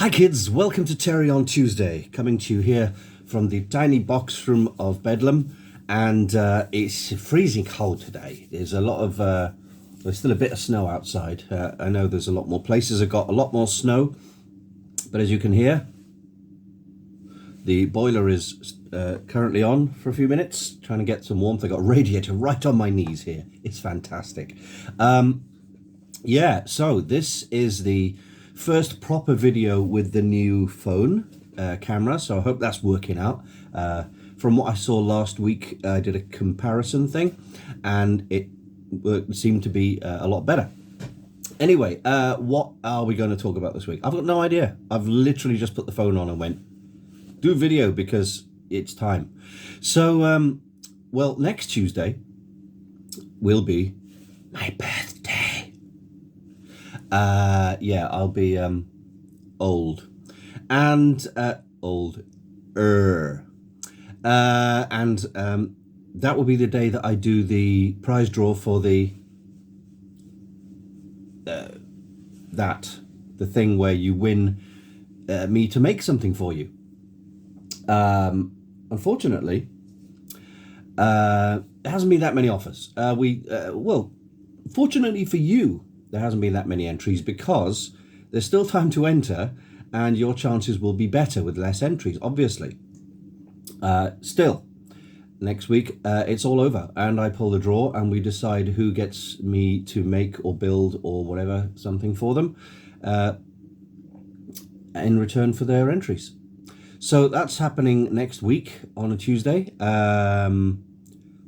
Hi kids, welcome to Terry on Tuesday, coming to you here from the tiny box room of Bedlam, and it's freezing cold today. There's a lot of, there's still a bit of snow outside. I know there's a lot more places that got a lot more snow, but as you can hear, the boiler is currently on for a few minutes, trying to get some warmth. I got a radiator right on my knees here. It's fantastic. Yeah, so this is the first proper video with the new phone camera, so I hope that's working out. From what I saw last week, I did a comparison thing and it seemed to be a lot better. Anyway, what are we going to talk about this week? I've got no idea. I've literally just put the phone on and went, do video because it's time. So, well, next Tuesday will be my birthday. Yeah, I'll be old and older, and that will be the day that I do the prize draw for the the thing where you win me to make something for you. Unfortunately, there hasn't been that many offers. Well, fortunately for you, there hasn't been that many entries because there's still time to enter and your chances will be better with less entries, obviously. Still, next week, it's all over and I pull the draw and we decide who gets me to make or build or whatever, something for them in return for their entries. So that's happening next week on a Tuesday. I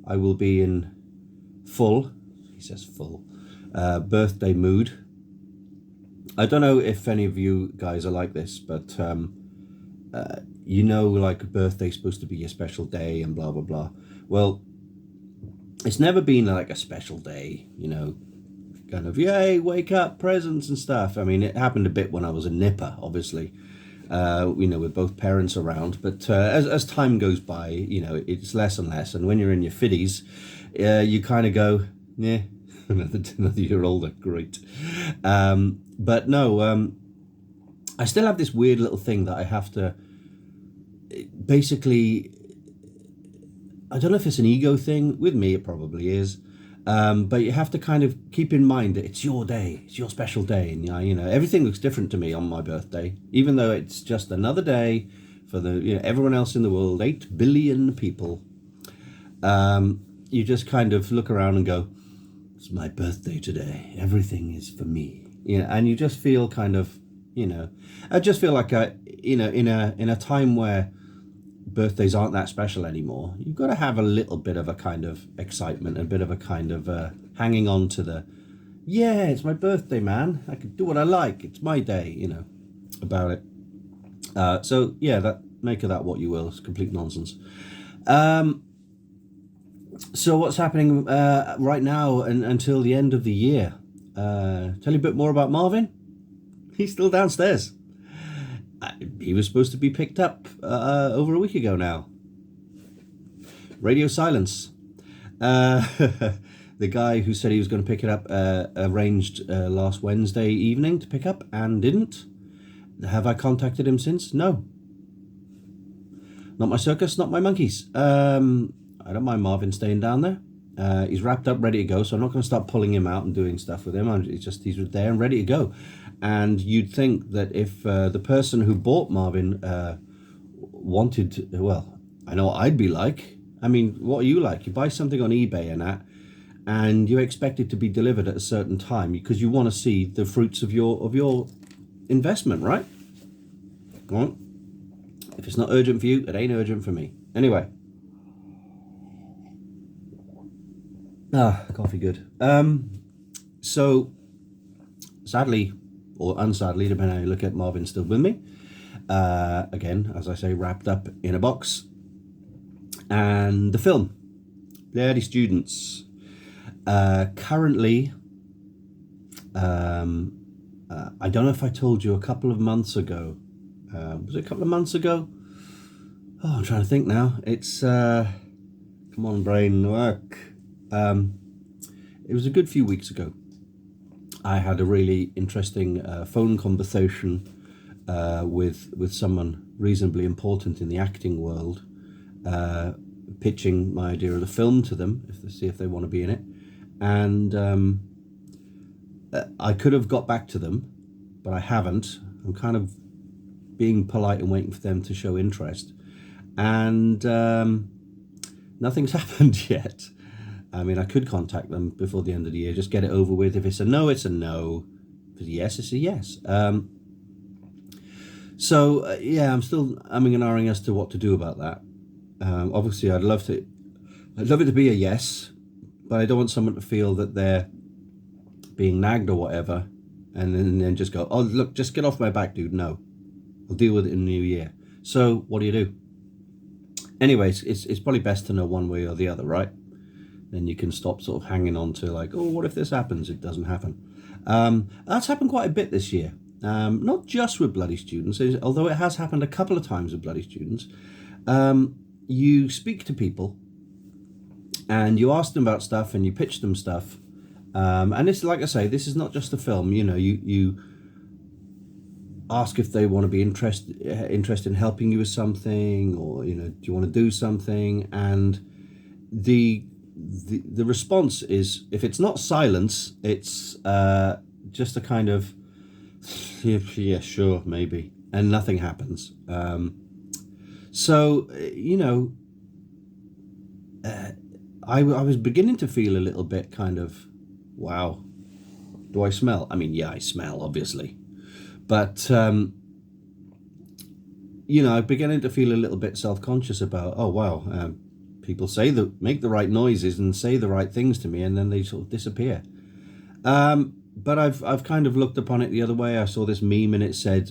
will be in full, he says full, birthday mood. I don't know if any of you guys are like this, but you know, like a birthday's supposed to be a special day and blah, blah, blah. Well, it's never been like a special day, you know, kind of, yay, wake up, presents and stuff. I mean, it happened a bit when I was a nipper, obviously. You know, with both parents around, but as time goes by, you know, it's less and less. And when you're in your 50s, you kind of go, yeah, another year older, great. But no, I still have this weird little thing that I have to, basically, I don't know if it's an ego thing. With me, it probably is. But you have to kind of keep in mind that it's your day, it's your special day, and you know everything looks different to me on my birthday, even though it's just another day for the everyone else in the world, 8 billion people. You just kind of look around and go, it's my birthday today. Everything is for me, and you just feel kind of, I just feel like in a time where birthdays aren't that special anymore, you've got to have a little bit of a kind of excitement, a bit of a kind of hanging on to the, yeah, it's my birthday, man, I can do what I like, it's my day, about it. So yeah, that, make of that what you will. It's complete nonsense. So what's happening right now and until the end of the year? Tell you a bit more about Marvin. He's still downstairs. He was supposed to be picked up over a week ago now. Radio silence. The guy who said he was going to pick it up arranged last Wednesday evening to pick up and didn't. Have I contacted him since? No. Not my circus, not my monkeys. I don't mind Marvin staying down there. He's wrapped up, ready to go, so I'm not going to start pulling him out and doing stuff with him. He's there and ready to go. And you'd think that if the person who bought Marvin wanted to, well, I know what I'd be like. I mean, what are you like? You buy something on eBay and that, and you expect it to be delivered at a certain time because you want to see the fruits of your investment, right? Well, if it's not urgent for you, it ain't urgent for me. Anyway. Coffee good. So, sadly, or unsadly, depending on how you look at, Marvin's still with me. Again, as I say, wrapped up in a box. And the film, Bloody Students. Currently, I don't know if I told you a couple of months ago. Was it a couple of months ago? Oh, I'm trying to think now. It's, come on, brain, work. It was a good few weeks ago. I had a really interesting phone conversation with someone reasonably important in the acting world, pitching my idea of the film to them, see if they want to be in it. And I could have got back to them, but I haven't. I'm kind of being polite and waiting for them to show interest. And nothing's happened yet. I mean, I could contact them before the end of the year, just get it over with. If it's a no, it's a no. If it's a yes, it's a yes. Yeah, I'm still umming and ahhing as to what to do about that. Obviously, I'd love it to be a yes, but I don't want someone to feel that they're being nagged or whatever, and then just go, oh, look, just get off my back, dude. No, I'll deal with it in the new year. So what do you do? Anyways, it's probably best to know one way or the other, right? Then you can stop sort of hanging on to like, oh, what if this happens? It doesn't happen. That's happened quite a bit this year. Not just with bloody students, although it has happened a couple of times with bloody students. You speak to people and you ask them about stuff and you pitch them stuff. And it's like I say, this is not just a film. You know, you ask if they want to be interested in helping you with something, or, you know, do you want to do something? And the response is, if it's not silence, it's just a kind of, yeah, sure, maybe, and nothing happens. So, you know, I was beginning to feel a little bit kind of, wow, do I smell? I mean, yeah, I smell, obviously. But, you know, I'm beginning to feel a little bit self-conscious about, oh, wow, people make the right noises and say the right things to me, and then they sort of disappear. But I've kind of looked upon it the other way. I saw this meme and it said,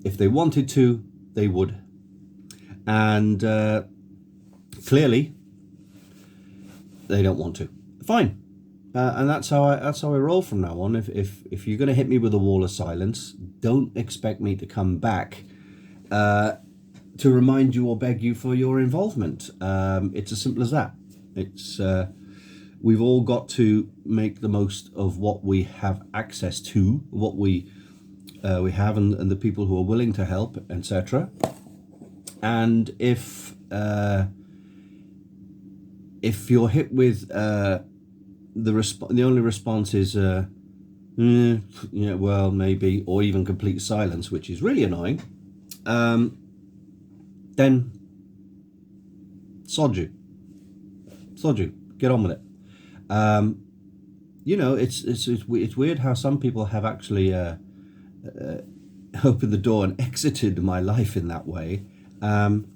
if they wanted to, they would. And clearly, they don't want to. Fine. And that's how I roll from now on. If you're going to hit me with a wall of silence, don't expect me to come back to remind you or beg you for your involvement. It's as simple as that. It's we've all got to make the most of what we have access to, what we have, and the people who are willing to help, etc. And if you're hit with the only response is yeah, well, maybe, or even complete silence, which is really annoying, then sod you, get on with it. You know, it's weird how some people have actually opened the door and exited my life in that way, and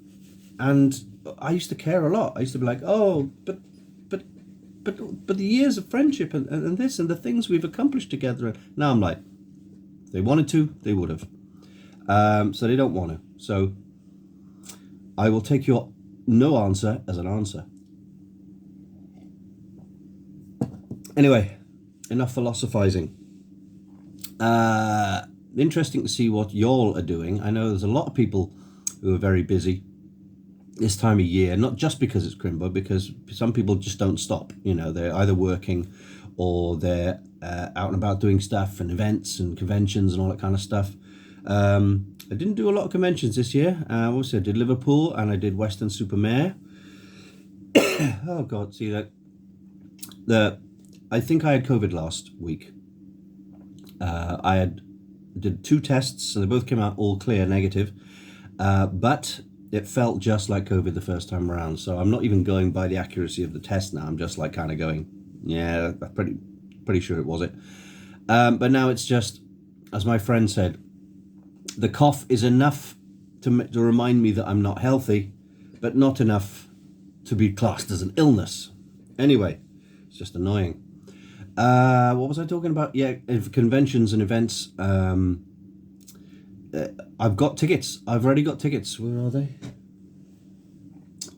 I used to care a lot. I used to be like, oh, but the years of friendship and this and the things we've accomplished together. Now I'm like, if they wanted to, they would have. So they don't want to. So I will take your no answer as an answer. Anyway, enough philosophizing. Interesting to see what y'all are doing. I know there's a lot of people who are very busy this time of year, not just because it's Crimbo, because some people just don't stop. You know, they're either working or they're out and about doing stuff and events and conventions and all that kind of stuff. I didn't do a lot of conventions this year. Obviously I did Liverpool and I did Western-super-Mare. Oh God, see that. I think I had COVID last week. I did 2 tests, and they both came out all clear, negative. But it felt just like COVID the first time around. So I'm not even going by the accuracy of the test now. I'm just like kind of going, yeah, I'm pretty sure it was it. But now it's just, as my friend said, the cough is enough to remind me that I'm not healthy, but not enough to be classed as an illness. Anyway, it's just annoying. What was I talking about? Yeah, conventions and events. I've got tickets. I've already got tickets. Where are they?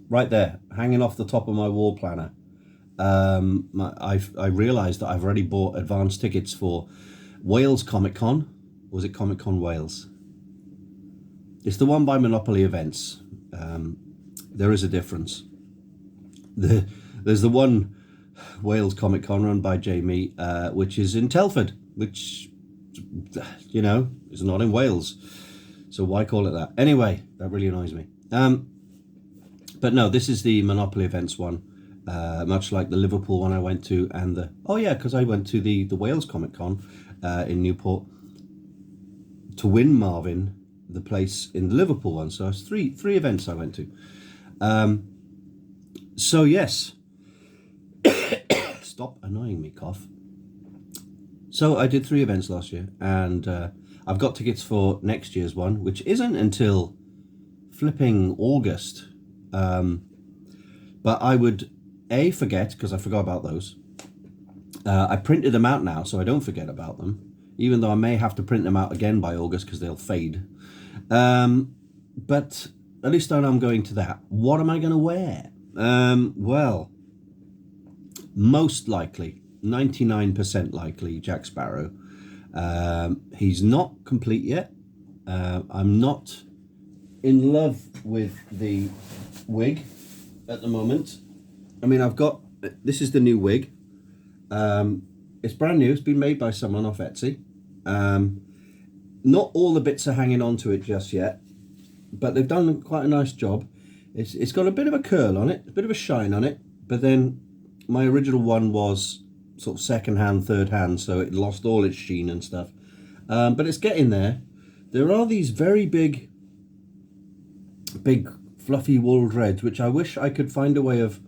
Right there, hanging off the top of my wall planner. I realised that I've already bought advance tickets for Wales Comic Con. Or was it Comic Con Wales? It's the one by Monopoly Events. There is a difference. There's the one Wales Comic Con run by Jamie, which is in Telford, which is you know, it's not in Wales. So why call it that? Anyway, that really annoys me. But no, this is the Monopoly Events one. Much like the Liverpool one I went to, and because I went to the Wales Comic Con in Newport to win Marvin the place in the Liverpool one. So it's three events I went to. So yes, stop annoying me, cough. So I did 3 events last year, and I've got tickets for next year's one, which isn't until flipping August. But I would forget, because I forgot about those. I printed them out now, so I don't forget about them, even though I may have to print them out again by August because they'll fade. But at least I know I'm going to that. What am I going to wear? Well, most likely, 99% likely, Jack Sparrow. He's not complete yet. I'm not in love with the wig at the moment. I mean, this is the new wig. It's brand new. It's been made by someone off Etsy. Not all the bits are hanging onto it just yet, but they've done quite a nice job. It's got a bit of a curl on it, a bit of a shine on it, but then my original one was sort of second hand, third hand, so it lost all its sheen and stuff. But it's getting there. There are these very big fluffy wool dreads, which I wish I could find a way of.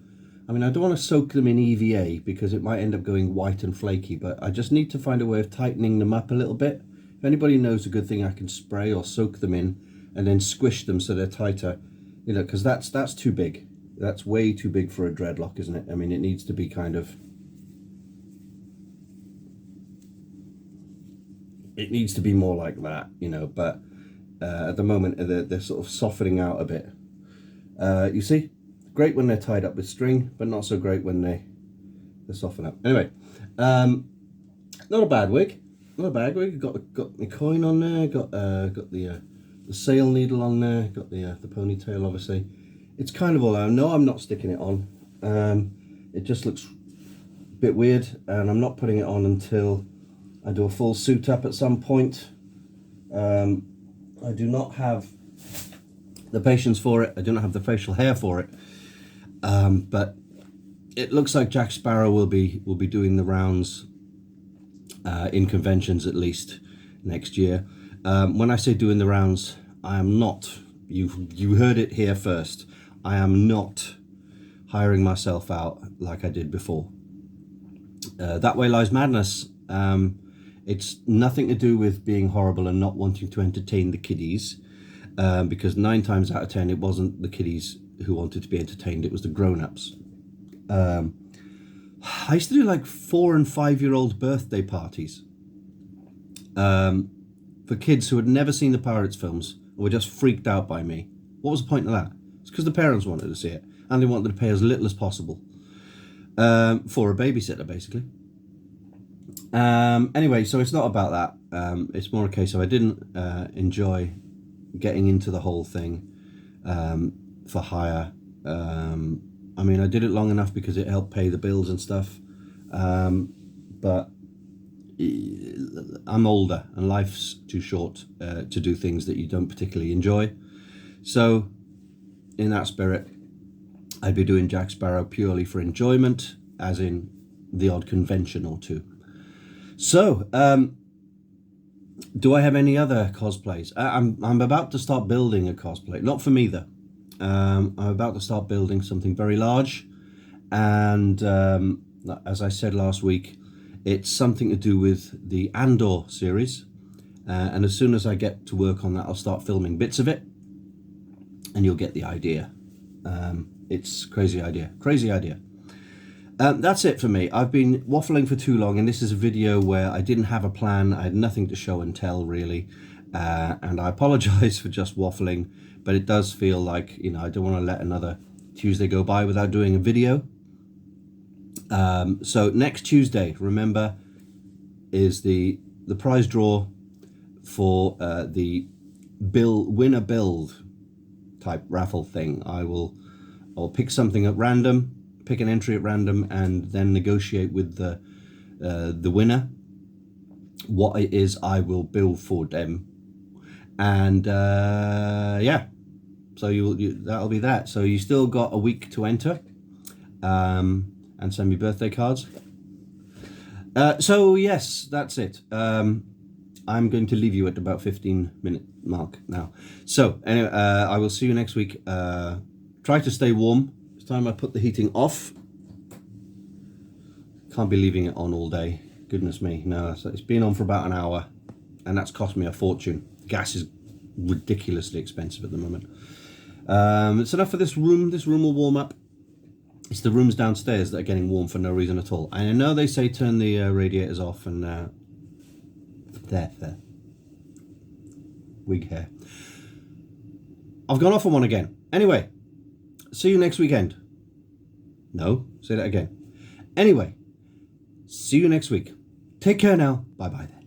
I mean, I don't want to soak them in EVA because it might end up going white and flaky, but I just need to find a way of tightening them up a little bit. If anybody knows a good thing I can spray or soak them in and then squish them so they're tighter, you know, because that's too big. That's way too big for a dreadlock, isn't it? I mean, it needs to be kind of. It needs to be more like that, you know, but at the moment they're sort of softening out a bit. You see? Great when they're tied up with string, but not so great when they soften up. Anyway, not a bad wig. Not a bad wig. Got my coin on there. Got the sail needle on there. Got the ponytail, obviously. It's kind of all out. No, I'm not sticking it on. It just looks a bit weird, and I'm not putting it on until I do a full suit up at some point. I do not have the patience for it. I do not have the facial hair for it. But it looks like Jack Sparrow will be doing the rounds in conventions at least next year. When I say doing the rounds, I am not. You heard it here first. I am not hiring myself out like I did before. That Way Lies Madness. It's nothing to do with being horrible and not wanting to entertain the kiddies, because 9 times out of 10 it wasn't the kiddies who wanted to be entertained, it was the grown-ups. I used to do like 4 and 5-year-old birthday parties for kids who had never seen the Pirates films and were just freaked out by me. What was the point of that? It's because the parents wanted to see it and they wanted to pay as little as possible for a babysitter, basically. Anyway, so it's not about that. It's more a case of I didn't enjoy getting into the whole thing for hire. I mean, I did it long enough because it helped pay the bills and stuff, but I'm older and life's too short to do things that you don't particularly enjoy. So in that spirit, I'd be doing Jack Sparrow purely for enjoyment, as in the odd convention or two. So do I have any other cosplays? I'm about to start building a cosplay, not for me though. I'm about to start building something very large, and as I said last week, it's something to do with the Andor series, and as soon as I get to work on that, I'll start filming bits of it and you'll get the idea. It's crazy idea. That's it for me. I've been waffling for too long, and this is a video where I didn't have a plan. I had nothing to show and tell really, and I apologize for just waffling, but it does feel like, you know, I don't want to let another Tuesday go by without doing a video. So next Tuesday, remember, is the prize draw for the win a build type raffle thing. I'll pick something at random, pick an entry at random, and then negotiate with the winner what it is I will build for them. And yeah, so that'll be that. So you still got a week to enter and send me birthday cards. So yes, that's it. I'm going to leave you at about 15-minute mark now. So anyway, I will see you next week. Try to stay warm. It's time I put the heating off. Can't be leaving it on all day. Goodness me, no. So it's been on for about an hour, and that's cost me a fortune. Gas is ridiculously expensive at the moment. It's enough for this room. This room will warm up. It's the rooms downstairs that are getting warm for no reason at all. And I know they say turn the radiators off and there. Wig hair. I've gone off on one again. Anyway, see you next weekend. No, say that again. Anyway, see you next week. Take care now. Bye-bye then.